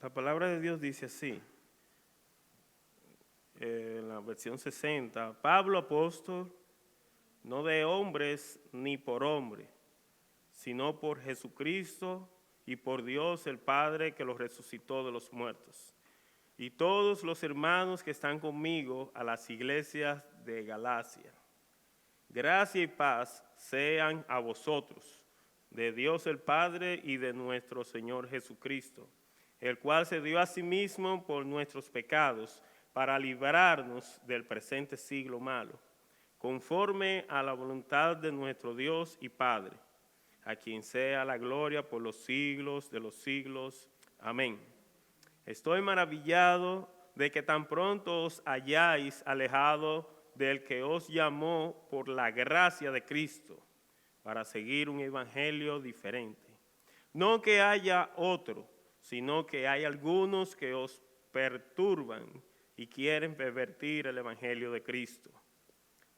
La palabra de Dios dice así, en la versión 60, Pablo apóstol, no de hombres ni por hombre, sino por Jesucristo y por Dios el Padre que los resucitó de los muertos. Y todos los hermanos que están conmigo a las iglesias de Galacia. Gracia y paz sean a vosotros, de Dios el Padre y de nuestro Señor Jesucristo, el cual se dio a sí mismo por nuestros pecados para librarnos del presente siglo malo, conforme a la voluntad de nuestro Dios y Padre, a quien sea la gloria por los siglos de los siglos. Amén. Estoy maravillado de que tan pronto os hayáis alejado del que os llamó por la gracia de Cristo para seguir un evangelio diferente. No que haya otro, sino que hay algunos que os perturban y quieren pervertir el evangelio de Cristo.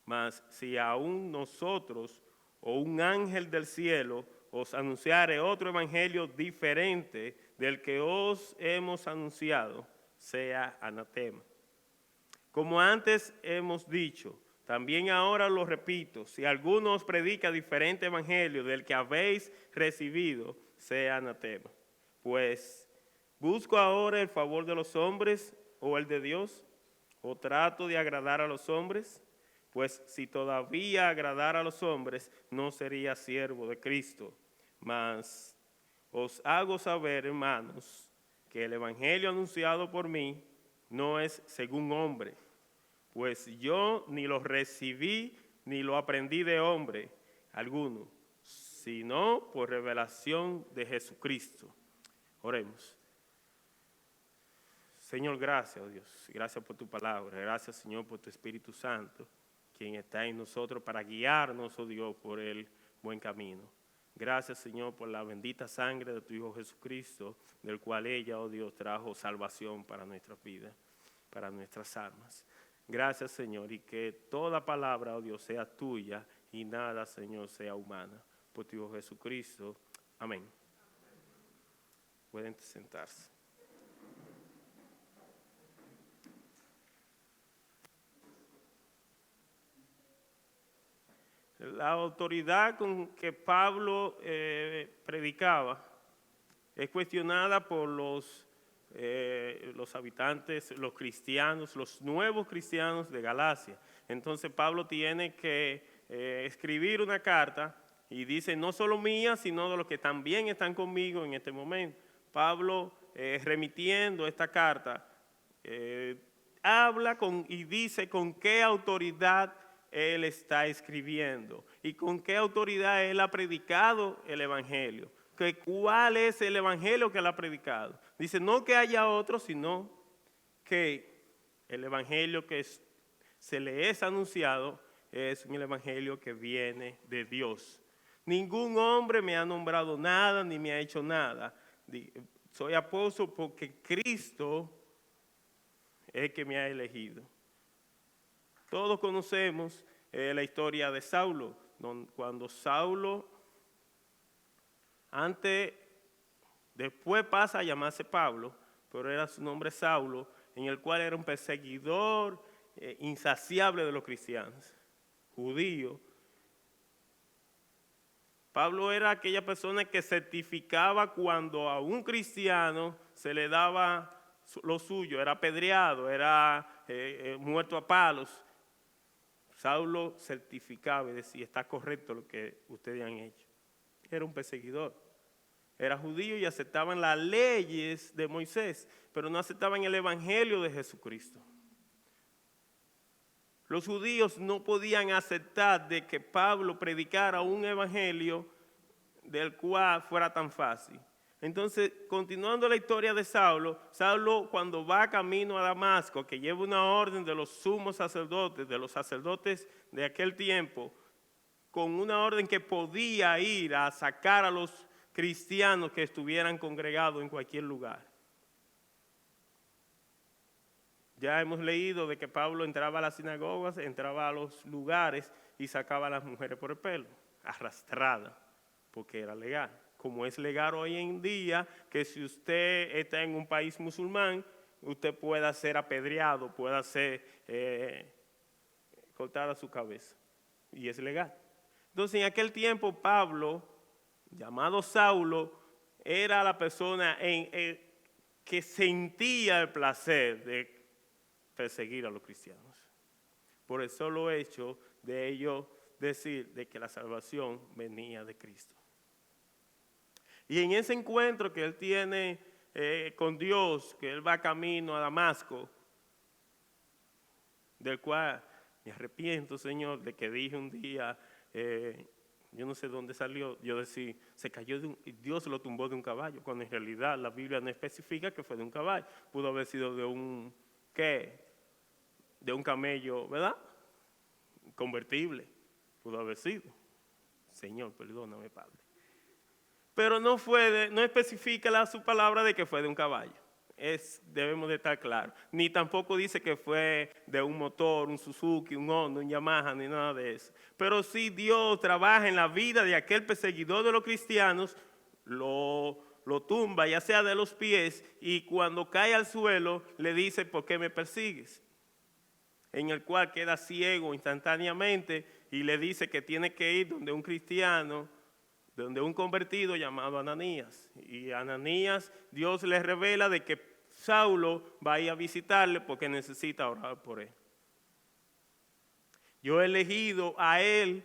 Mas si aún nosotros o un ángel del cielo os anunciare otro evangelio diferente del que os hemos anunciado, sea anatema. Como antes hemos dicho, también ahora lo repito, si alguno os predica diferente evangelio del que habéis recibido, sea anatema. Pues, ¿busco ahora el favor de los hombres o el de Dios? ¿O trato de agradar a los hombres? Pues si todavía agradara a los hombres, no sería siervo de Cristo. Mas os hago saber, hermanos, que el evangelio anunciado por mí no es según hombre, pues yo ni lo recibí ni lo aprendí de hombre alguno, sino por revelación de Jesucristo. Oremos. Señor, gracias, oh Dios, gracias por tu palabra, gracias, Señor, por tu Espíritu Santo, quien está en nosotros para guiarnos, oh Dios, por el buen camino. Gracias, Señor, por la bendita sangre de tu Hijo Jesucristo, del cual ella, oh Dios, trajo salvación para nuestras vidas, para nuestras almas. Gracias, Señor, y que toda palabra, oh Dios, sea tuya y nada, Señor, sea humana. Por tu Hijo Jesucristo. Amén. Pueden sentarse. La autoridad con que Pablo predicaba es cuestionada por los habitantes, los cristianos, los nuevos cristianos de Galacia. Entonces Pablo tiene que escribir una carta y dice, no solo mía, sino de los que también están conmigo en este momento. Pablo, remitiendo esta carta, habla y dice con qué autoridad él está escribiendo y con qué autoridad él ha predicado el evangelio. ¿Cuál es el evangelio que él ha predicado? Dice, no que haya otro, sino que el evangelio que se le es anunciado es un evangelio que viene de Dios. Ningún hombre me ha nombrado nada ni me ha hecho nada. Soy apóstol porque Cristo es el que me ha elegido. Todos conocemos la historia de Saulo, cuando Saulo después pasa a llamarse Pablo, pero era su nombre Saulo, en el cual era un perseguidor insaciable de los cristianos, judío. Pablo era aquella persona que certificaba cuando a un cristiano se le daba lo suyo, era apedreado, era muerto a palos. Saulo certificaba y decía, está correcto lo que ustedes han hecho. Era un perseguidor. Era judío y aceptaban las leyes de Moisés, pero no aceptaban el evangelio de Jesucristo. Los judíos no podían aceptar de que Pablo predicara un evangelio del cual fuera tan fácil. Entonces, continuando la historia de Saulo, Saulo cuando va camino a Damasco, que lleva una orden de los sumos sacerdotes, de los sacerdotes de aquel tiempo, con una orden que podía ir a sacar a los cristianos que estuvieran congregados en cualquier lugar. Ya hemos leído de que Pablo entraba a las sinagogas, entraba a los lugares y sacaba a las mujeres por el pelo, arrastradas, porque era legal. como es legal hoy en día, que si usted está en un país musulmán, usted pueda ser apedreado, pueda ser cortada su cabeza, y es legal. Entonces, en aquel tiempo, Pablo, llamado Saulo, era la persona que sentía el placer de perseguir a los cristianos. Por el solo hecho de ellos decir de que la salvación venía de Cristo. Y en ese encuentro que él tiene con Dios, que él va camino a Damasco, del cual me arrepiento, Señor, de que dije un día, yo no sé dónde salió, yo decía, se cayó Dios lo tumbó de un caballo, cuando en realidad la Biblia no especifica que fue de un caballo, pudo haber sido de un, ¿qué? De un camello, ¿verdad? Convertible, pudo haber sido. Señor, perdóname, Padre. Pero no especifica su palabra de que fue de un caballo. Debemos de estar claros. Ni tampoco dice que fue de un motor, un Suzuki, un Honda, un Yamaha, ni nada de eso. Pero sí Dios trabaja en la vida de aquel perseguidor de los cristianos, lo tumba, ya sea de los pies, y cuando cae al suelo le dice, ¿por qué me persigues? En el cual queda ciego instantáneamente y le dice que tiene que ir donde un cristiano, donde un convertido llamado Ananías. Y Ananías, Dios le revela de que Saulo va a ir a visitarle porque necesita orar por él. Yo he elegido a él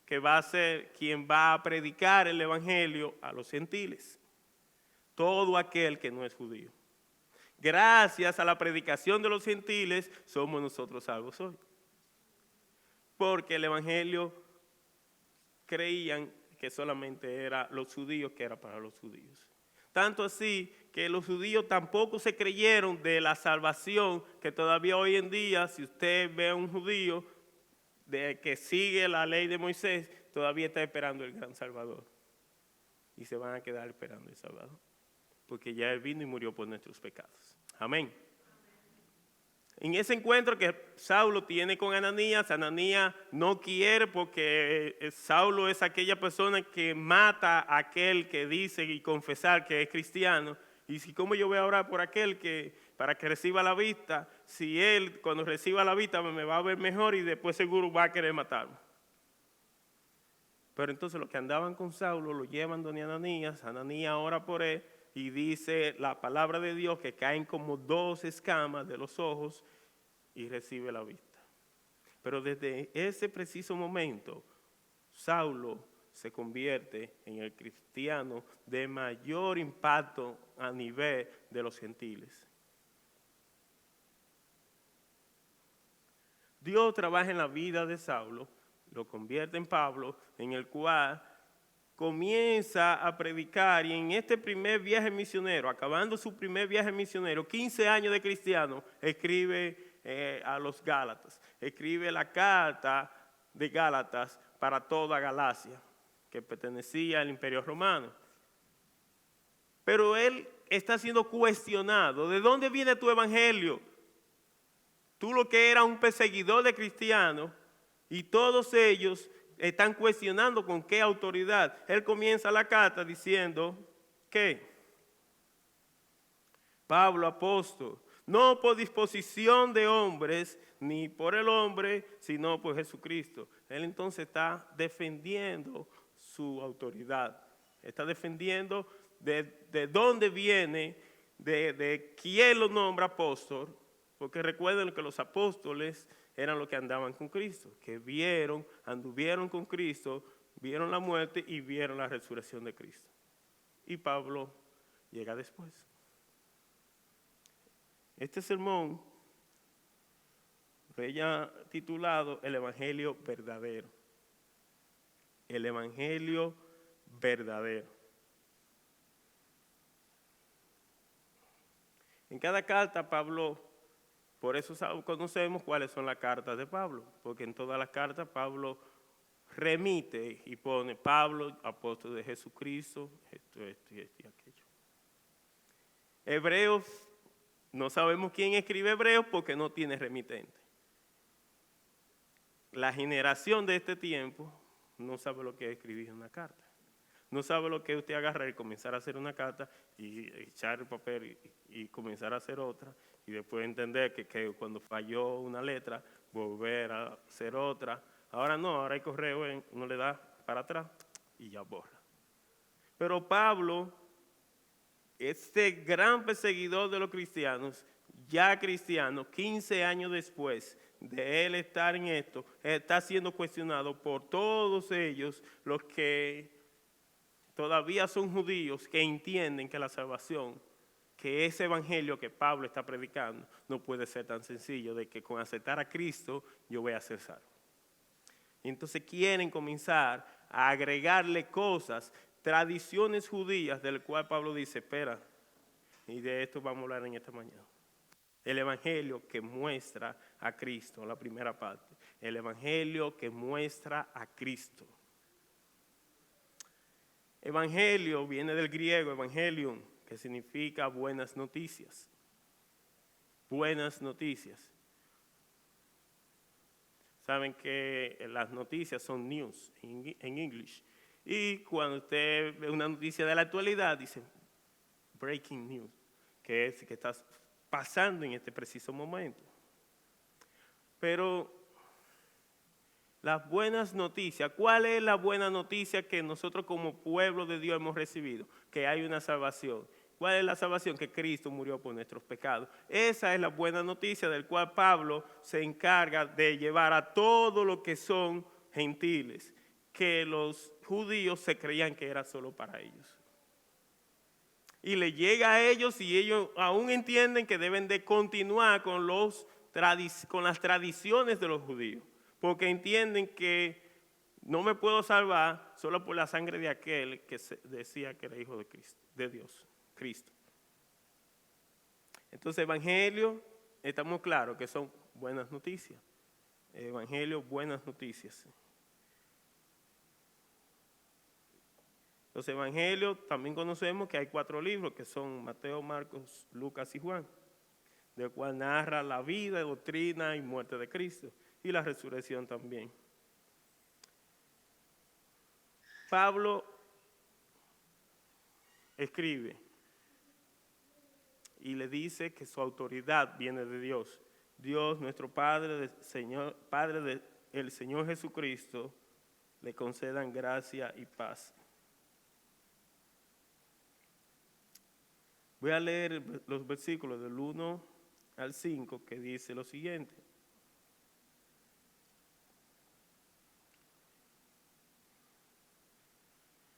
que va a ser quien va a predicar el evangelio a los gentiles, todo aquel que no es judío. Gracias a la predicación de los gentiles somos nosotros salvos hoy. Porque el evangelio creían que solamente era los judíos, que era para los judíos. Tanto así que los judíos tampoco se creyeron de la salvación que todavía hoy en día, si usted ve a un judío que sigue la ley de Moisés, todavía está esperando el gran Salvador. Y se van a quedar esperando el Salvador. Porque ya Él vino y murió por nuestros pecados. Amén. En ese encuentro que Saulo tiene con Ananías, Ananías no quiere porque Saulo es aquella persona que mata a aquel que dice y confesar que es cristiano. Y si cómo yo voy a orar por aquel para que reciba la vista, si él cuando reciba la vista me va a ver mejor y después seguro va a querer matarme. Pero entonces los que andaban con Saulo lo llevan donde Ananías ora por él. Y dice la palabra de Dios que caen como 2 escamas de los ojos y recibe la vista. Pero desde ese preciso momento, Saulo se convierte en el cristiano de mayor impacto a nivel de los gentiles. Dios trabaja en la vida de Saulo, lo convierte en Pablo, en el cual comienza a predicar, y en este primer viaje misionero, acabando su primer viaje misionero, 15 años de cristiano, escribe a los Gálatas, escribe la carta de Gálatas para toda Galacia, que pertenecía al Imperio Romano. Pero él está siendo cuestionado, ¿de dónde viene tu evangelio? Tú lo que eras un perseguidor de cristianos, y todos ellos están cuestionando con qué autoridad. Él comienza la carta diciendo que Pablo, apóstol, no por disposición de hombres, ni por el hombre, sino por Jesucristo. Él entonces está defendiendo su autoridad. Está defendiendo de dónde viene, de quién lo nombra apóstol, porque recuerden que los apóstoles eran los que andaban con Cristo, que anduvieron con Cristo, vieron la muerte y vieron la resurrección de Cristo. Y Pablo llega después. Este sermón fue ya titulado El Evangelio Verdadero. El Evangelio Verdadero. En cada carta Pablo, por eso conocemos cuáles son las cartas de Pablo, porque en todas las cartas Pablo remite y pone Pablo, apóstol de Jesucristo, esto y aquello. Hebreos, no sabemos quién escribe Hebreos porque no tiene remitente. La generación de este tiempo no sabe lo que es escribir una carta. No sabe lo que usted agarrar y comenzar a hacer una carta y echar el papel y comenzar a hacer otra. Y después entender que cuando falló una letra, volver a hacer otra. Ahora no, ahora hay correo, uno le da para atrás y ya borra. Pero Pablo, este gran perseguidor de los cristianos, ya cristiano, 15 años después de él estar en esto, está siendo cuestionado por todos ellos, los que todavía son judíos, que entienden que la salvación, que ese evangelio que Pablo está predicando, no puede ser tan sencillo de que con aceptar a Cristo yo voy a ser salvo. Y entonces quieren comenzar a agregarle cosas, tradiciones judías, del cual Pablo dice, espera, y de esto vamos a hablar en esta mañana. El evangelio que muestra a Cristo, la primera parte. El evangelio que muestra a Cristo. Evangelio viene del griego evangelium, que significa buenas noticias. Buenas noticias. Saben que las noticias son news en inglés. Y cuando usted ve una noticia de la actualidad, dice breaking news, que es que está pasando en este preciso momento. Pero las buenas noticias, ¿cuál es la buena noticia que nosotros como pueblo de Dios hemos recibido? Que hay una salvación. ¿Cuál es la salvación? Que Cristo murió por nuestros pecados. Esa es la buena noticia del cual Pablo se encarga de llevar a todo lo que son gentiles, que los judíos se creían que era solo para ellos. Y le llega a ellos y ellos aún entienden que deben de continuar con las tradiciones de los judíos, porque entienden que no me puedo salvar solo por la sangre de aquel que decía que era hijo de Cristo, de Dios, Cristo. Entonces, evangelio, estamos claros que son buenas noticias. Evangelio, buenas noticias. Los evangelios también conocemos que hay 4 libros, que son Mateo, Marcos, Lucas y Juan, del cual narra la vida, doctrina y muerte de Cristo, y la resurrección también. Pablo escribe y le dice que su autoridad viene de Dios. Dios, nuestro Padre del Señor Jesucristo, le concedan gracia y paz. Voy a leer los versículos del 1 al 5 que dice lo siguiente.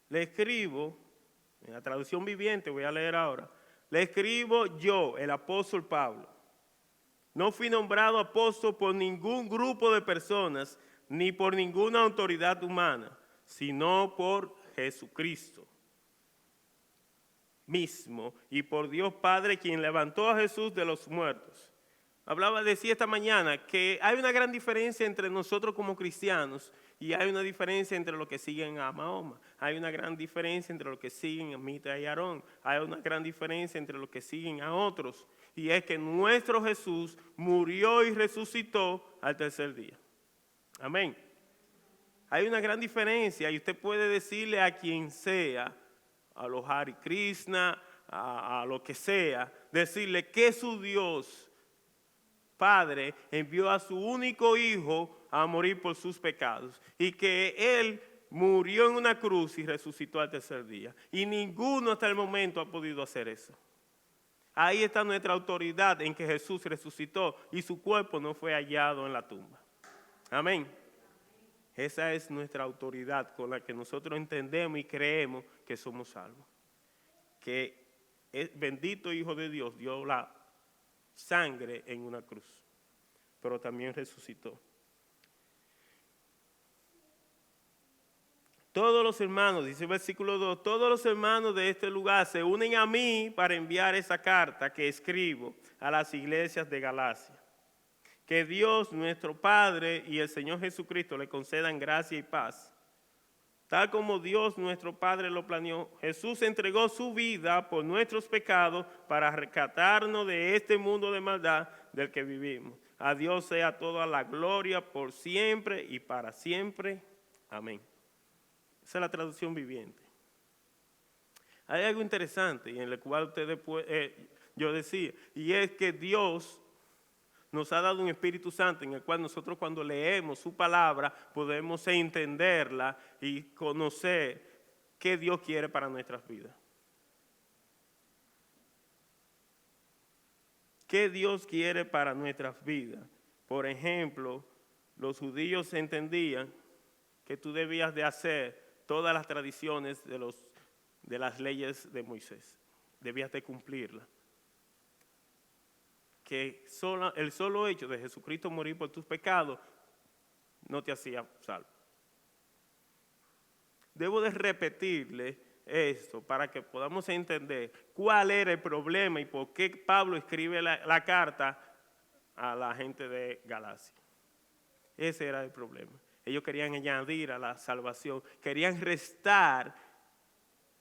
Le escribo, en la traducción viviente voy a leer ahora, le escribo yo, el apóstol Pablo. No fui nombrado apóstol por ningún grupo de personas, ni por ninguna autoridad humana, sino por Jesucristo mismo y por Dios Padre, quien levantó a Jesús de los muertos. Decía esta mañana que hay una gran diferencia entre nosotros como cristianos y hay una diferencia entre los que siguen a Mahoma. Hay una gran diferencia entre los que siguen a Mitra y Aarón. Hay una gran diferencia entre los que siguen a otros. Y es que nuestro Jesús murió y resucitó al tercer día. Amén. Hay una gran diferencia y usted puede decirle a quien sea, a los Hare Krishna, a lo que sea, decirle que su Dios Padre envió a su único hijo a morir por sus pecados y que él murió en una cruz y resucitó al tercer día. Y ninguno hasta el momento ha podido hacer eso. Ahí está nuestra autoridad en que Jesús resucitó y su cuerpo no fue hallado en la tumba. Amén. Esa es nuestra autoridad con la que nosotros entendemos y creemos que somos salvos. Que el bendito Hijo de Dios dio la sangre en una cruz, pero también resucitó. Todos los hermanos, dice el versículo 2, todos los hermanos de este lugar se unen a mí para enviar esa carta que escribo a las iglesias de Galacia. Que Dios, nuestro Padre y el Señor Jesucristo le concedan gracia y paz. Tal como Dios, nuestro Padre, lo planeó, Jesús entregó su vida por nuestros pecados para rescatarnos de este mundo de maldad del que vivimos. A Dios sea toda la gloria por siempre y para siempre. Amén. Esa es la traducción viviente. Hay algo interesante en el cual yo decía, y es que Dios nos ha dado un Espíritu Santo en el cual nosotros cuando leemos su palabra podemos entenderla y conocer qué Dios quiere para nuestras vidas. ¿Qué Dios quiere para nuestras vidas? Por ejemplo, los judíos entendían que tú debías de hacer todas las tradiciones de las leyes de Moisés. Debías de cumplirlas. Que el solo hecho de Jesucristo morir por tus pecados no te hacía salvo. Debo de repetirle esto para que podamos entender cuál era el problema y por qué Pablo escribe la carta a la gente de Galacia. Ese era el problema. Ellos querían añadir a la salvación, querían restar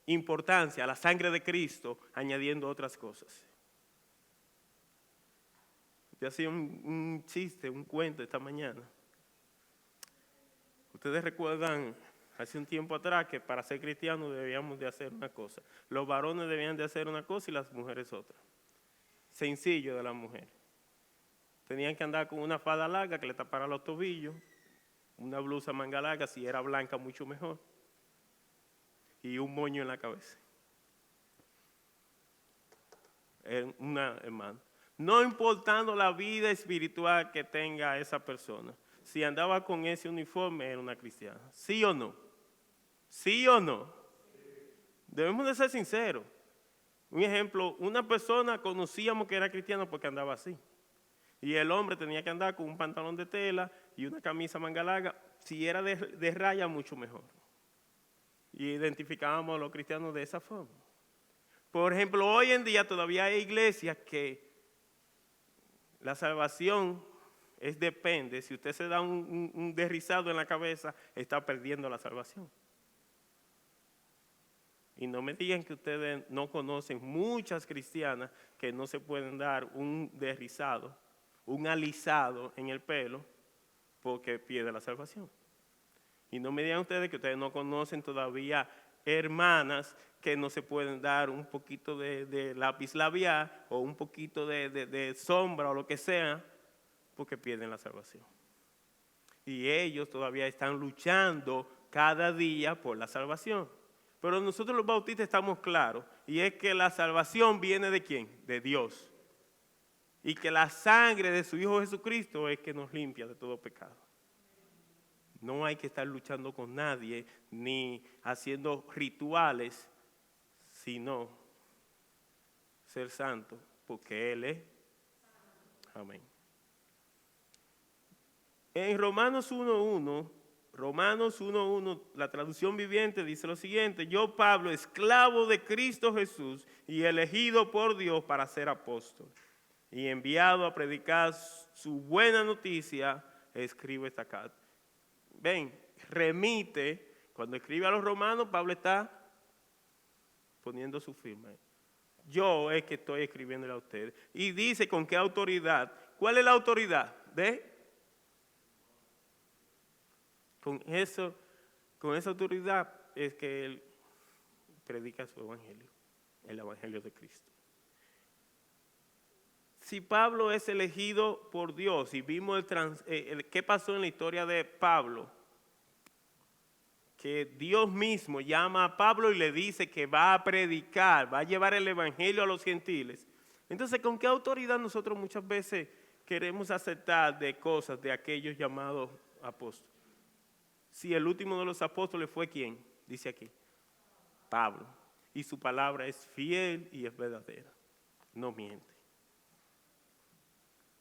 importancia a la sangre de Cristo añadiendo otras cosas. Yo hacía un chiste, un cuento esta mañana. Ustedes recuerdan hace un tiempo atrás que para ser cristianos debíamos de hacer una cosa. Los varones debían de hacer una cosa y las mujeres otra. Sencillo de las mujeres. Tenían que andar con una falda larga que le tapara los tobillos, una blusa manga larga, si era blanca mucho mejor, y un moño en la cabeza. Una hermana. No importando la vida espiritual que tenga esa persona, si andaba con ese uniforme era una cristiana. ¿Sí o no? ¿Sí o no? Debemos de ser sinceros. Un ejemplo, una persona conocíamos que era cristiana porque andaba así. Y el hombre tenía que andar con un pantalón de tela y una camisa manga larga. Si era de raya, mucho mejor. Y identificábamos a los cristianos de esa forma. Por ejemplo, hoy en día todavía hay iglesias que la salvación depende. Si usted se da un desrizado en la cabeza, está perdiendo la salvación. Y no me digan que ustedes no conocen muchas cristianas que no se pueden dar un desrizado, un alisado en el pelo porque pierde la salvación. Y no me digan ustedes que ustedes no conocen todavía hermanas que no se pueden dar un poquito de lápiz labial o un poquito de sombra o lo que sea porque pierden la salvación. Y ellos todavía están luchando cada día por la salvación. Pero nosotros los bautistas estamos claros, y es que la salvación viene ¿de quién? De Dios. Y que la sangre de su Hijo Jesucristo es que nos limpia de todo pecado. No hay que estar luchando con nadie, ni haciendo rituales, sino ser santo, porque Él es. Amén. En Romanos 1:1, la traducción viviente dice lo siguiente: yo, Pablo, esclavo de Cristo Jesús y elegido por Dios para ser apóstol y enviado a predicar su buena noticia, escribo esta carta. Ven, remite, cuando escribe a los romanos, Pablo está poniendo su firma. Yo es que estoy escribiéndole a ustedes. Y dice con qué autoridad. ¿Cuál es la autoridad? Con esa autoridad es que él predica su evangelio, el evangelio de Cristo. Si Pablo es elegido por Dios, y vimos qué pasó en la historia de Pablo, que Dios mismo llama a Pablo y le dice que va a predicar, va a llevar el evangelio a los gentiles. Entonces, ¿con qué autoridad nosotros muchas veces queremos aceptar de cosas de aquellos llamados apóstoles? Si el último de los apóstoles fue ¿quién? Dice aquí, Pablo. Y su palabra es fiel y es verdadera, no miente.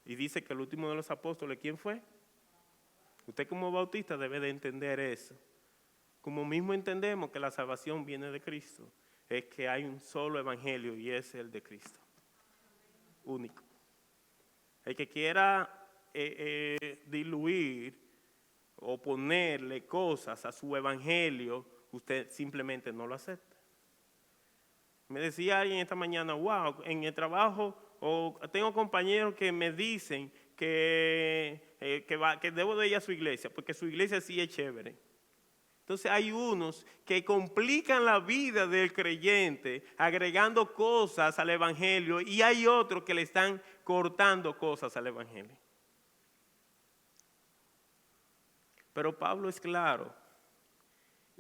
Y dice que el último de los apóstoles, ¿quién fue? Usted como bautista debe de entender eso. Como mismo entendemos que la salvación viene de Cristo, es que hay un solo evangelio y es el de Cristo. Único. El que quiera diluir o ponerle cosas a su evangelio, usted simplemente no lo acepta. Me decía alguien esta mañana, wow, en el trabajo tengo compañeros que me dicen que debo de ir a su iglesia, porque su iglesia sí es chévere. Entonces hay unos que complican la vida del creyente agregando cosas al evangelio y hay otros que le están cortando cosas al evangelio. Pero Pablo es claro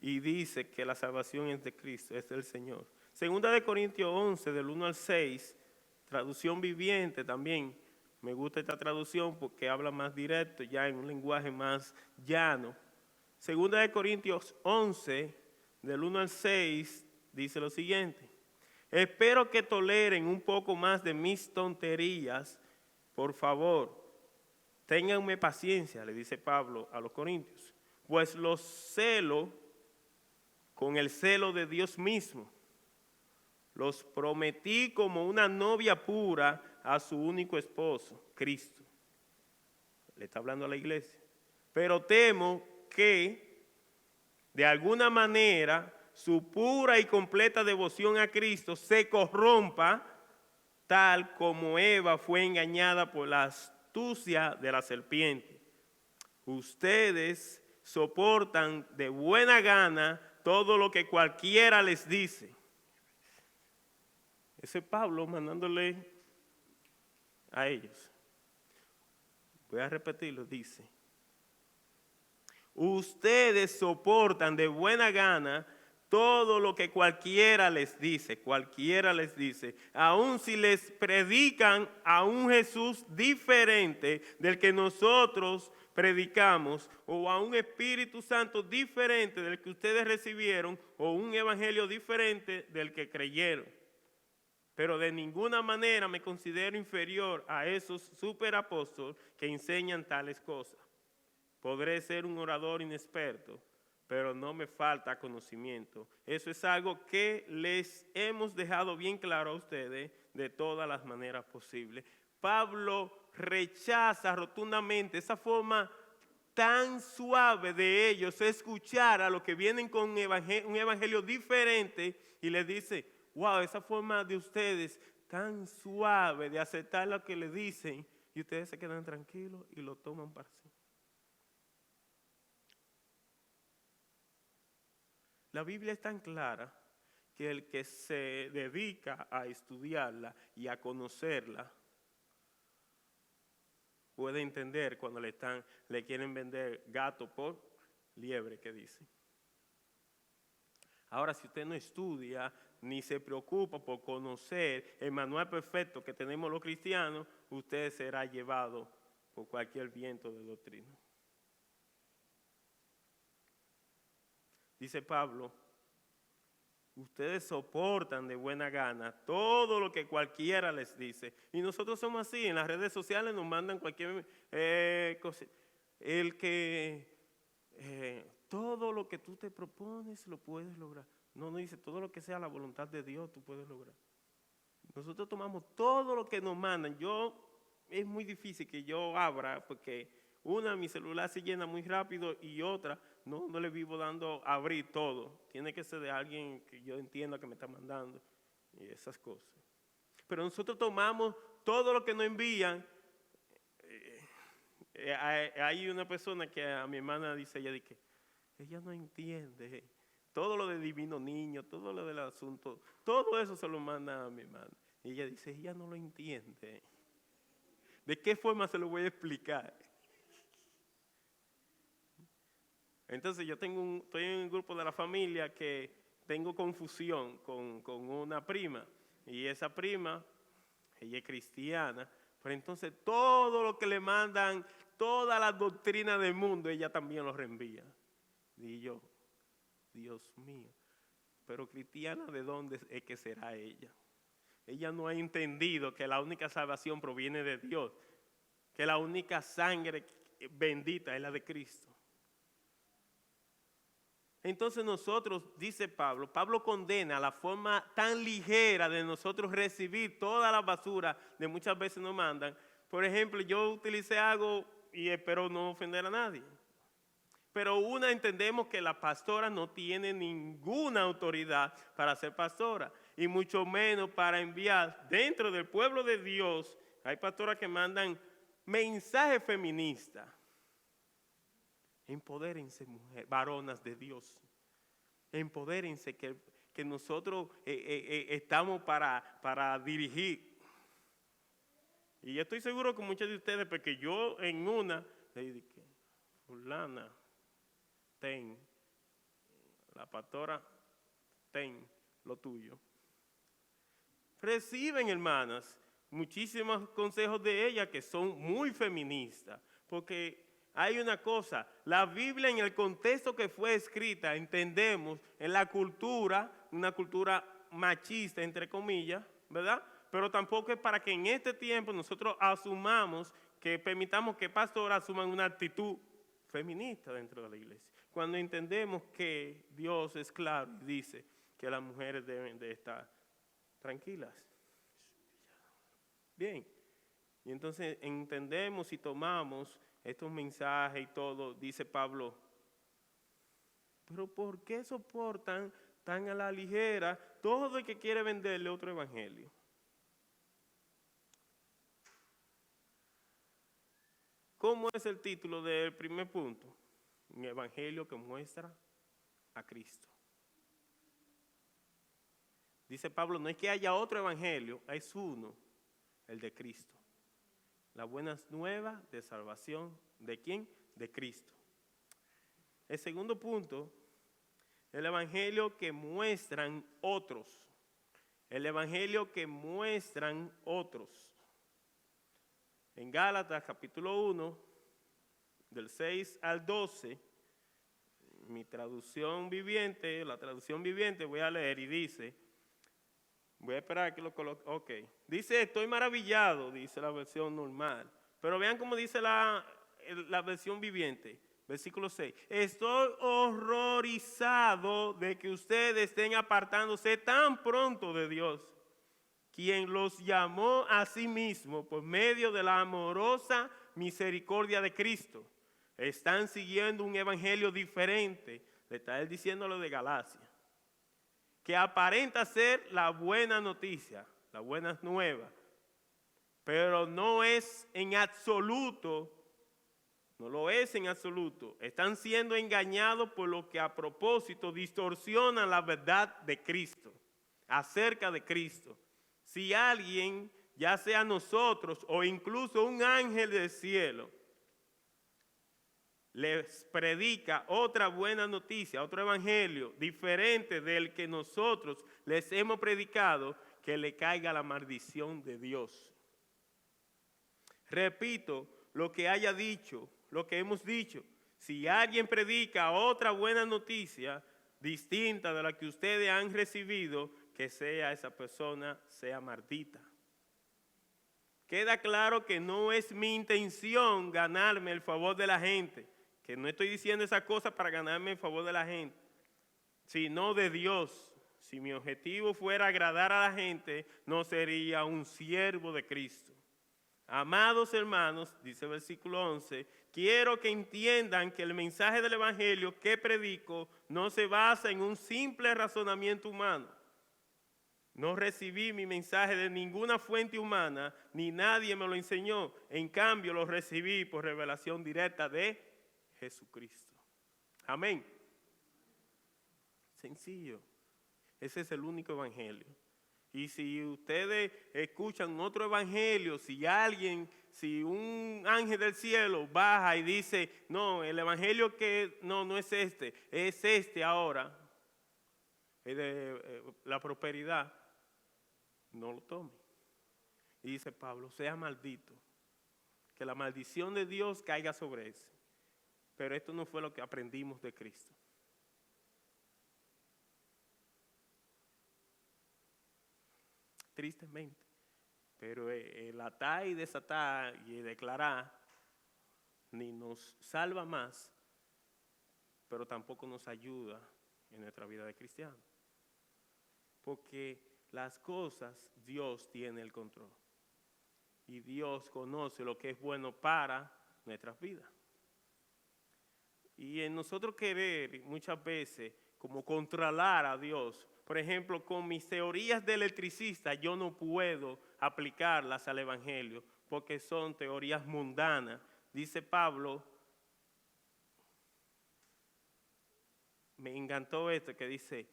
y dice que la salvación es de Cristo, es del Señor. Segunda de Corintios 11, del 1 al 6, traducción viviente también. Me gusta esta traducción porque habla más directo, ya en un lenguaje más llano. Segunda de Corintios 11, del 1 al 6, dice lo siguiente. Espero que toleren un poco más de mis tonterías, por favor. Ténganme paciencia, le dice Pablo a los corintios, pues los celo con el celo de Dios mismo. Los prometí como una novia pura a su único esposo, Cristo. Le está hablando a la iglesia. Pero temo que, de alguna manera, su pura y completa devoción a Cristo se corrompa, tal como Eva fue engañada por la astucia de la serpiente. Ustedes soportan de buena gana todo lo que cualquiera les dice. Ese es Pablo mandándole a ellos. Voy a repetirlo, dice. Ustedes soportan de buena gana todo lo que cualquiera les dice, aun si les predican a un Jesús diferente del que nosotros predicamos, o a un Espíritu Santo diferente del que ustedes recibieron, o un evangelio diferente del que creyeron. Pero de ninguna manera me considero inferior a esos superapóstoles que enseñan tales cosas. Podré ser un orador inexperto, pero no me falta conocimiento. Eso es algo que les hemos dejado bien claro a ustedes de todas las maneras posibles. Pablo rechaza rotundamente esa forma tan suave de ellos escuchar a los que vienen con un evangelio diferente y les dice, wow, esa forma de ustedes tan suave de aceptar lo que le dicen y ustedes se quedan tranquilos y lo toman para sí. La Biblia es tan clara que el que se dedica a estudiarla y a conocerla puede entender cuando le quieren vender gato por liebre, que dice. Ahora, si usted no estudia ni se preocupa por conocer el manual perfecto que tenemos los cristianos, usted será llevado por cualquier viento de doctrina. Dice Pablo, ustedes soportan de buena gana todo lo que cualquiera les dice. Y nosotros somos así, en las redes sociales nos mandan cualquier cosa. Todo lo que tú te propones lo puedes lograr. No dice todo lo que sea la voluntad de Dios tú puedes lograr. Nosotros tomamos todo lo que nos mandan. Es muy difícil que yo abra porque mi celular se llena muy rápido y otra no le vivo dando a abrir todo. Tiene que ser de alguien que yo entienda que me está mandando y esas cosas. Pero nosotros tomamos todo lo que nos envían. Hay una persona que a mi hermana dice, ella no entiende todo lo de Divino Niño, todo lo del asunto, todo eso se lo manda a mi hermana. Y ella dice, ella no lo entiende. ¿De qué forma se lo voy a explicar? Entonces yo estoy en un grupo de la familia que tengo confusión con una prima. Y esa prima, ella es cristiana, pero entonces todo lo que le mandan, toda la doctrina del mundo, ella también lo reenvía. Y yo, Dios mío, pero cristiana, ¿de dónde es que será ella? Ella no ha entendido que la única salvación proviene de Dios, que la única sangre bendita es la de Cristo. Entonces nosotros, dice Pablo condena la forma tan ligera de nosotros recibir toda la basura de muchas veces nos mandan. Por ejemplo, yo utilicé algo y espero no ofender a nadie. Pero entendemos que la pastora no tiene ninguna autoridad para ser pastora y mucho menos para enviar dentro del pueblo de Dios. Hay pastoras que mandan mensajes feministas. Empodérense, mujeres, varonas de Dios. Empodérense que nosotros estamos para dirigir. Y yo estoy seguro que muchos de ustedes, porque yo en una, le dije, fulana, ten, la pastora, ten lo tuyo. Reciben, hermanas, muchísimos consejos de ella que son muy feministas, porque hay una cosa, la Biblia en el contexto que fue escrita, entendemos, en la cultura, una cultura machista, entre comillas, ¿verdad? Pero tampoco es para que en este tiempo nosotros asumamos, que permitamos que pastores asuman una actitud feminista dentro de la iglesia. Cuando entendemos que Dios es claro y dice que las mujeres deben de estar tranquilas. Bien, y entonces entendemos y tomamos estos mensajes y todo, dice Pablo, pero ¿por qué soportan tan a la ligera todo el que quiere venderle otro evangelio? ¿Cómo es el título del primer punto? Un evangelio que muestra a Cristo. Dice Pablo, no es que haya otro evangelio, es uno, el de Cristo. Las buenas nuevas de salvación, ¿de quién? De Cristo. El segundo punto, el evangelio que muestran otros. El evangelio que muestran otros. En Gálatas capítulo 1, del 6 al 12, mi traducción viviente, la traducción viviente, voy a leer y dice, voy a esperar que lo coloque, ok. Dice, estoy maravillado, dice la versión normal, pero vean cómo dice la versión viviente, versículo 6. Estoy horrorizado de que ustedes estén apartándose tan pronto de Dios, quien los llamó a sí mismo por medio de la amorosa misericordia de Cristo. Están siguiendo un evangelio diferente, le está él diciendo lo de Galacia, que aparenta ser la buena noticia, las buenas nuevas, pero no es en absoluto, no lo es en absoluto. Están siendo engañados por lo que a propósito distorsionan la verdad de Cristo, acerca de Cristo. Si alguien, ya sea nosotros o incluso un ángel del cielo, les predica otra buena noticia, otro evangelio diferente del que nosotros les hemos predicado, que le caiga la maldición de Dios. Repito lo que haya dicho, lo que hemos dicho. Si alguien predica otra buena noticia distinta de la que ustedes han recibido, que sea esa persona, sea maldita. Queda claro que no es mi intención ganarme el favor de la gente, que no estoy diciendo esa cosa para ganarme el favor de la gente, sino de Dios. Si mi objetivo fuera agradar a la gente, no sería un siervo de Cristo. Amados hermanos, dice el versículo 11, quiero que entiendan que el mensaje del evangelio que predico no se basa en un simple razonamiento humano. No recibí mi mensaje de ninguna fuente humana, ni nadie me lo enseñó. En cambio, lo recibí por revelación directa de Jesucristo. Amén. Sencillo. Ese es el único evangelio. Y si ustedes escuchan otro evangelio, si un ángel del cielo baja y dice, no, el evangelio que no es este ahora, es de la prosperidad, no lo tome. Y dice Pablo, sea maldito, que la maldición de Dios caiga sobre ese. Pero esto no fue lo que aprendimos de Cristo. Tristemente. Pero el atar y desatar y declarar ni nos salva más, pero tampoco nos ayuda en nuestra vida de cristiano. Porque las cosas Dios tiene el control. Y Dios conoce lo que es bueno para nuestras vidas. Y en nosotros querer muchas veces como controlar a Dios. Por ejemplo, con mis teorías de electricista yo no puedo aplicarlas al evangelio porque son teorías mundanas. Dice Pablo, me encantó esto que dice,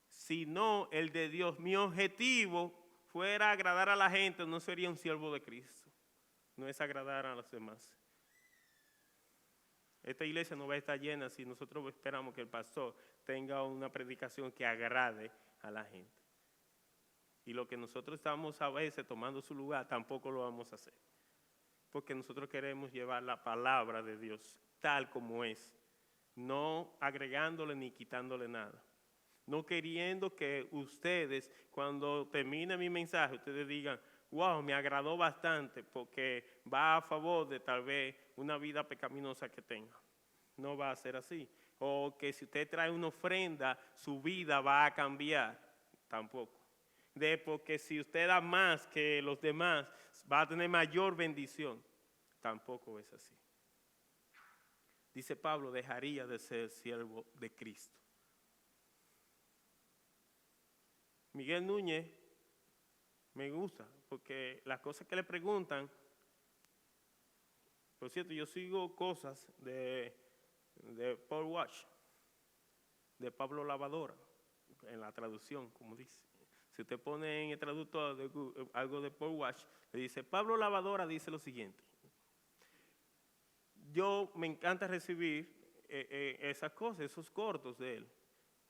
sino el de Dios. Mi objetivo fuera agradar a la gente, no sería un siervo de Cristo. No es agradar a los demás. Esta iglesia no va a estar llena si nosotros esperamos que el pastor tenga una predicación que agrade a la gente. Y lo que nosotros estamos a veces tomando su lugar, tampoco lo vamos a hacer. Porque nosotros queremos llevar la palabra de Dios tal como es. No agregándole ni quitándole nada. No queriendo que ustedes, cuando termine mi mensaje, ustedes digan, wow, me agradó bastante porque va a favor de tal vez una vida pecaminosa que tenga. No va a ser así. O que si usted trae una ofrenda, su vida va a cambiar. Tampoco. Porque si usted da más que los demás, va a tener mayor bendición. Tampoco es así. Dice Pablo, dejaría de ser siervo de Cristo. Miguel Núñez me gusta, porque las cosas que le preguntan, por cierto, yo sigo cosas de Paul Watch, de Pablo Lavadora, en la traducción, como dice. Si usted pone en el traductor algo de Paul Watch, le dice, Pablo Lavadora dice lo siguiente. Yo me encanta recibir esas cosas, esos cortos de él.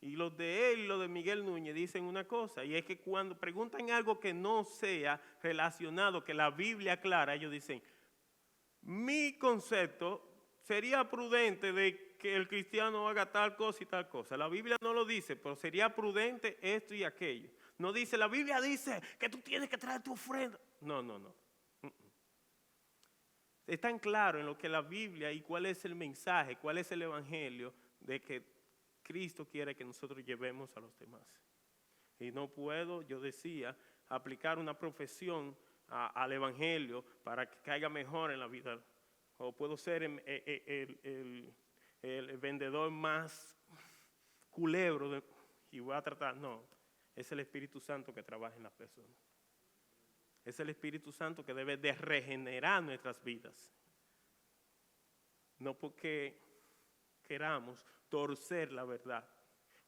Y los de él y los de Miguel Núñez dicen una cosa, y es que cuando preguntan algo que no sea relacionado, que la Biblia aclara, ellos dicen, mi concepto sería prudente de que el cristiano haga tal cosa y tal cosa. La Biblia no lo dice, pero sería prudente esto y aquello. No dice, la Biblia dice que tú tienes que traer tu ofrenda. No. Es tan claro en lo que la Biblia y cuál es el mensaje, cuál es el evangelio de que Cristo quiere que nosotros llevemos a los demás. Y no puedo, yo decía, aplicar una profesión al evangelio para que caiga mejor en la vida. O puedo ser el vendedor más culebro y voy a tratar, no. Es el Espíritu Santo que trabaja en las personas. Es el Espíritu Santo que debe de regenerar nuestras vidas. No porque queramos torcer la verdad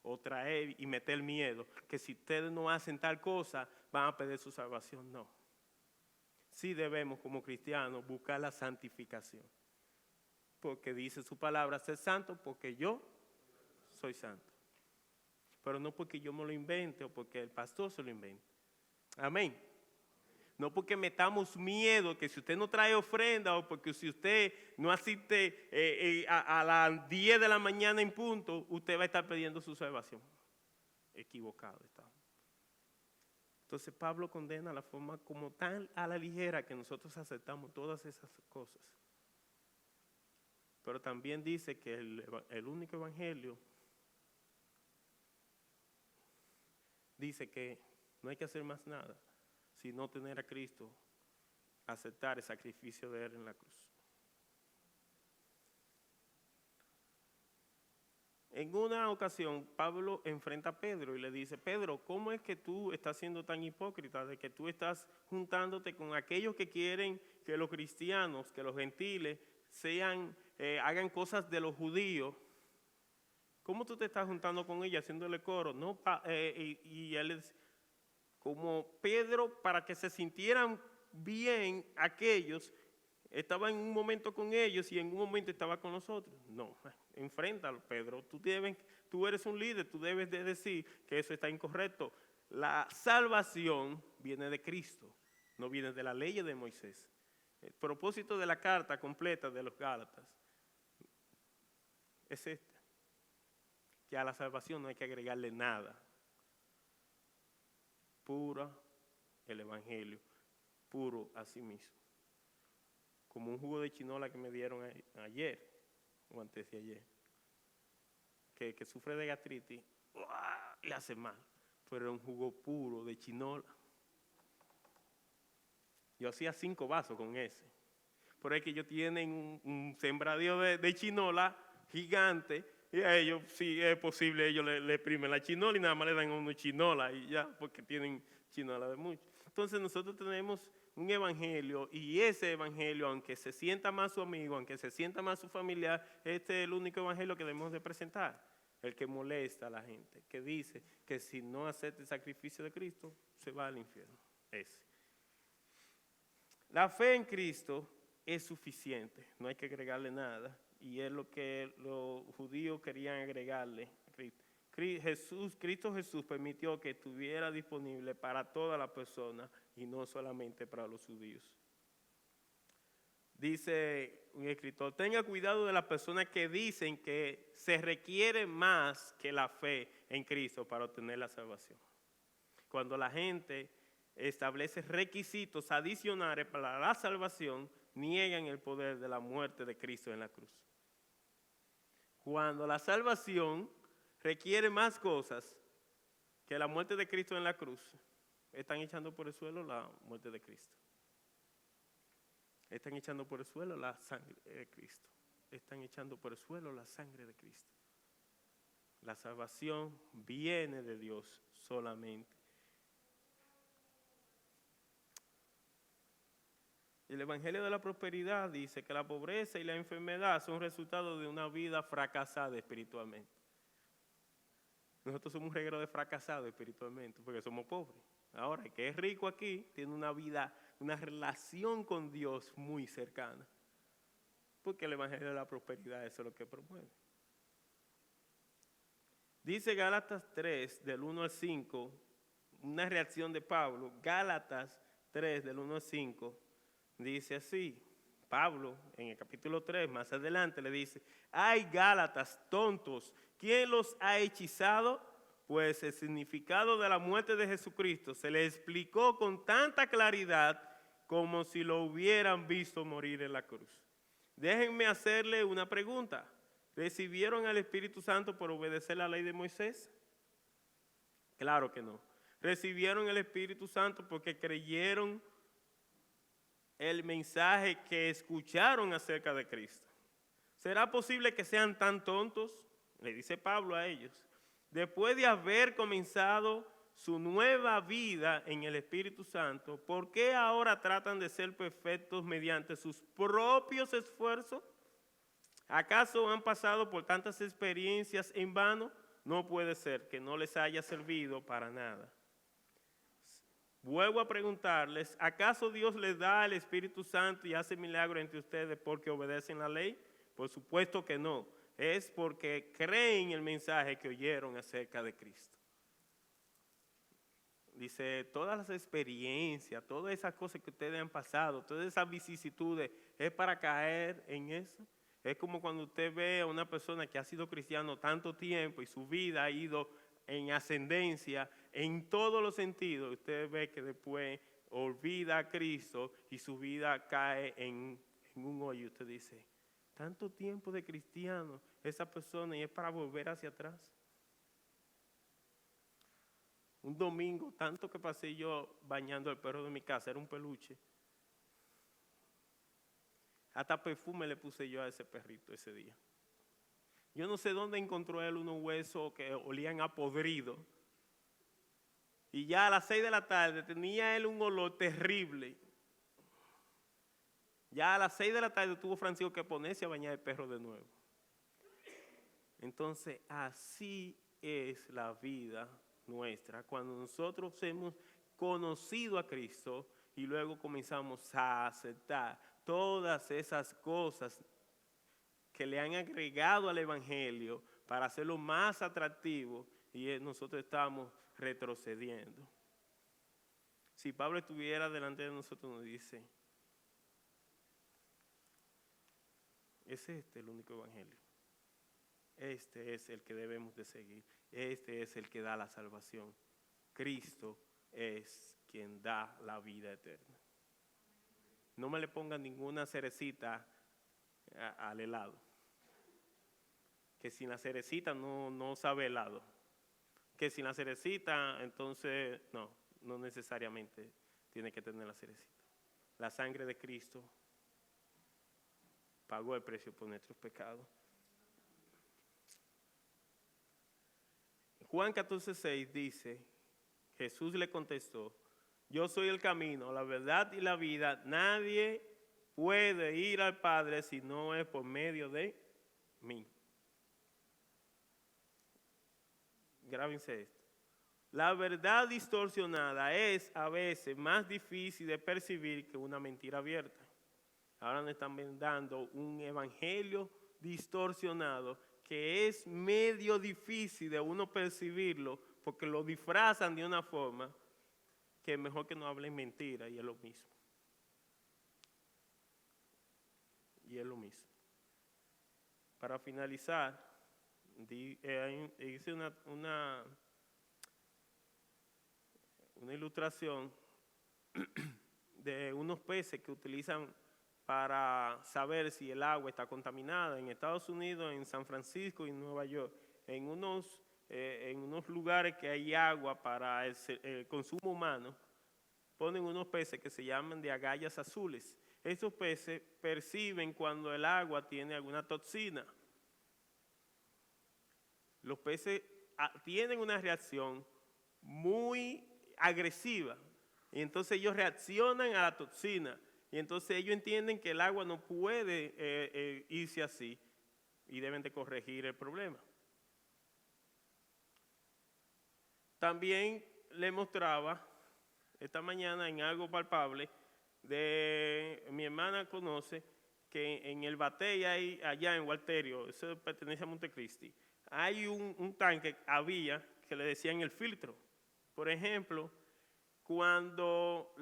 o traer y meter miedo, que si ustedes no hacen tal cosa, van a perder su salvación. No. Sí debemos como cristianos buscar la santificación. Porque dice su palabra, ser santo porque yo soy santo. Pero no porque yo me lo invente o porque el pastor se lo invente. Amén. No porque metamos miedo que si usted no trae ofrenda o porque si usted no asiste a las 10 de la mañana en punto, usted va a estar perdiendo su salvación. Equivocado está. Entonces Pablo condena la forma como tan a la ligera que nosotros aceptamos todas esas cosas. Pero también dice que el único evangelio dice que no hay que hacer más nada sino tener a Cristo, aceptar el sacrificio de Él en la cruz. En una ocasión, Pablo enfrenta a Pedro y le dice, Pedro, ¿cómo es que tú estás siendo tan hipócrita de que tú estás juntándote con aquellos que quieren que los cristianos, que los gentiles, hagan cosas de los judíos? ¿Cómo tú te estás juntando con ellos, haciéndole coro? No, y él es como Pedro, para que se sintieran bien aquellos, estaba en un momento con ellos y en un momento estaba con nosotros. No, enfréntalo, Pedro. Tú eres un líder, tú debes de decir que eso está incorrecto. La salvación viene de Cristo, no viene de la ley de Moisés. El propósito de la carta completa de los Gálatas es este, que a la salvación no hay que agregarle nada. Pura el evangelio, puro a sí mismo. Como un jugo de chinola que me dieron ayer o antes de ayer, que sufre de gastritis, le hace mal, pero era un jugo puro de chinola. Yo hacía 5 vasos con ese, pero es que ellos tienen un sembradío de chinola gigante. Y a ellos, si es posible, ellos le exprimen la chinola y nada más le dan una chinola y ya, porque tienen chinola de mucho. Entonces nosotros tenemos un evangelio y ese evangelio, aunque se sienta más su amigo, aunque se sienta más su familiar, este es el único evangelio que debemos de presentar. el que molesta a la gente, que dice que si no acepta el sacrificio de Cristo, se va al infierno. Ese. La fe en Cristo es suficiente, no hay que agregarle nada, y es lo que los judíos querían agregarle a Cristo. Cristo Jesús permitió que estuviera disponible para todas las personas y no solamente para los judíos. Dice un escritor, tenga cuidado de las personas que dicen que se requiere más que la fe en Cristo para obtener la salvación. Cuando la gente establece requisitos adicionales para la salvación, niegan el poder de la muerte de Cristo en la cruz. Cuando la salvación requiere más cosas que la muerte de Cristo en la cruz, están echando por el suelo la muerte de Cristo. Están echando por el suelo la sangre de Cristo. Están echando por el suelo la sangre de Cristo. La salvación viene de Dios solamente. El Evangelio de la Prosperidad dice que la pobreza y la enfermedad son resultado de una vida fracasada espiritualmente. Nosotros somos un reguero de fracasados espiritualmente porque somos pobres. Ahora, el que es rico aquí tiene una vida, una relación con Dios muy cercana. Porque el Evangelio de la Prosperidad eso es lo que promueve. Dice Gálatas 3, del 1 al 5, una reacción de Pablo. Gálatas 3, del 1 al 5, dice así. Pablo, en el capítulo 3, más adelante, le dice, ¡ay, Gálatas, tontos! ¿Quién los ha hechizado? Pues el significado de la muerte de Jesucristo se le explicó con tanta claridad como si lo hubieran visto morir en la cruz. Déjenme hacerle una pregunta. ¿Recibieron al Espíritu Santo por obedecer la ley de Moisés? Claro que no. ¿Recibieron el Espíritu Santo porque creyeron el mensaje que escucharon acerca de Cristo? ¿Será posible que sean tan tontos? Le dice Pablo a ellos. Después de haber comenzado su nueva vida en el Espíritu Santo, ¿por qué ahora tratan de ser perfectos mediante sus propios esfuerzos? ¿Acaso han pasado por tantas experiencias en vano? No puede ser que no les haya servido para nada. Vuelvo a preguntarles, ¿acaso Dios les da el Espíritu Santo y hace milagros entre ustedes porque obedecen la ley? Por supuesto que no. Es porque creen el mensaje que oyeron acerca de Cristo. Dice, todas las experiencias, todas esas cosas que ustedes han pasado, todas esas vicisitudes, es para caer en eso. Es como cuando usted ve a una persona que ha sido cristiano tanto tiempo y su vida ha ido en ascendencia en todos los sentidos. Usted ve que después olvida a Cristo y su vida cae en un hoyo. Usted dice, tanto tiempo de cristiano esa persona y es para volver hacia atrás. Un domingo, tanto que pasé yo bañando al perro de mi casa, era un peluche. Hasta perfume le puse yo a ese perrito ese día. Yo no sé dónde encontró él unos huesos que olían a podrido. Y ya a las 6 de la tarde tenía él un olor terrible. Ya a las 6 de la tarde tuvo Francisco que ponerse a bañar el perro de nuevo. Entonces, así es la vida nuestra. Cuando nosotros hemos conocido a Cristo y luego comenzamos a aceptar todas esas cosas que le han agregado al Evangelio para hacerlo más atractivo y nosotros estamos retrocediendo. Si Pablo estuviera delante de nosotros nos dice, es este el único Evangelio. Este es el que debemos de seguir. Este es el que da la salvación. Cristo es quien da la vida eterna. No me le pongan ninguna cerecita al helado. Que sin la cerecita no sabe helado. Que sin la cerecita, entonces, no necesariamente tiene que tener la cerecita. La sangre de Cristo pagó el precio por nuestros pecados. Juan 14:6 dice, Jesús le contestó, yo soy el camino, la verdad y la vida, nadie puede ir al Padre si no es por medio de mí. grábense esto. La verdad distorsionada es a veces más difícil de percibir que una mentira abierta. Ahora nos están dando un evangelio distorsionado que es medio difícil de uno percibirlo porque lo disfrazan de una forma que es mejor que no hablen mentira y es lo mismo. Y es lo mismo. Para finalizar, hice una ilustración de unos peces que utilizan para saber si el agua está contaminada en Estados Unidos, en San Francisco y en Nueva York, en unos lugares que hay agua para el consumo humano, ponen unos peces que se llaman de agallas azules. Estos peces perciben cuando el agua tiene alguna toxina. Los peces tienen una reacción muy agresiva y entonces ellos reaccionan a la toxina y entonces ellos entienden que el agua no puede irse así y deben de corregir el problema. También le mostraba esta mañana en algo palpable mi hermana conoce que en el Batey allá en Walterio, eso pertenece a Montecristi, hay un tanque, que le decían el filtro. Por ejemplo, cuando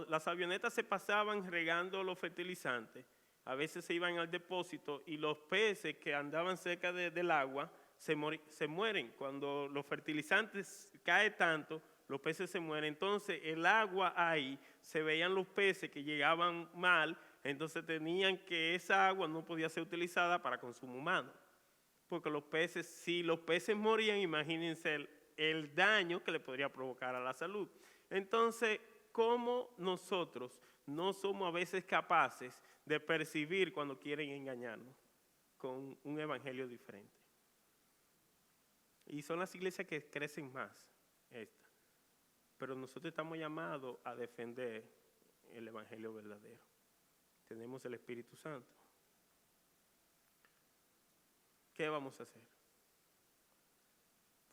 las avionetas se pasaban regando los fertilizantes, a veces se iban al depósito y los peces que andaban cerca del agua se mueren. Cuando los fertilizantes caen tanto, los peces se mueren. Entonces el agua ahí, se veían los peces que llegaban mal, entonces tenían que esa agua no podía ser utilizada para consumo humano. Porque los peces, si los peces morían, imagínense el daño que le podría provocar a la salud. Entonces, ¿cómo nosotros no somos a veces capaces de percibir cuando quieren engañarnos con un evangelio diferente? Y son las iglesias que crecen más, esta. Pero nosotros estamos llamados a defender el evangelio verdadero. Tenemos el Espíritu Santo. ¿Qué vamos a hacer?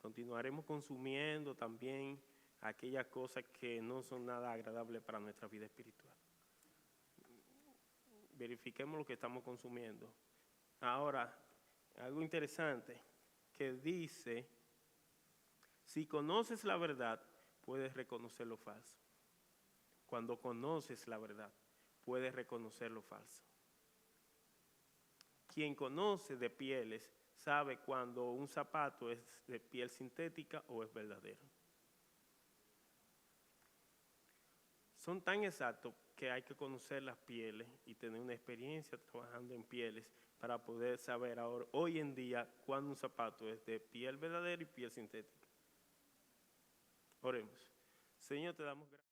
Continuaremos consumiendo también aquellas cosas que no son nada agradables para nuestra vida espiritual. Verifiquemos lo que estamos consumiendo. Ahora, algo interesante que dice, si conoces la verdad, puedes reconocer lo falso. Cuando conoces la verdad, puedes reconocer lo falso. Quien conoce de pieles sabe cuando un zapato es de piel sintética o es verdadero. Son tan exactos que hay que conocer las pieles y tener una experiencia trabajando en pieles para poder saber ahora, hoy en día, cuándo un zapato es de piel verdadera y piel sintética. Oremos. Señor, te damos gracias.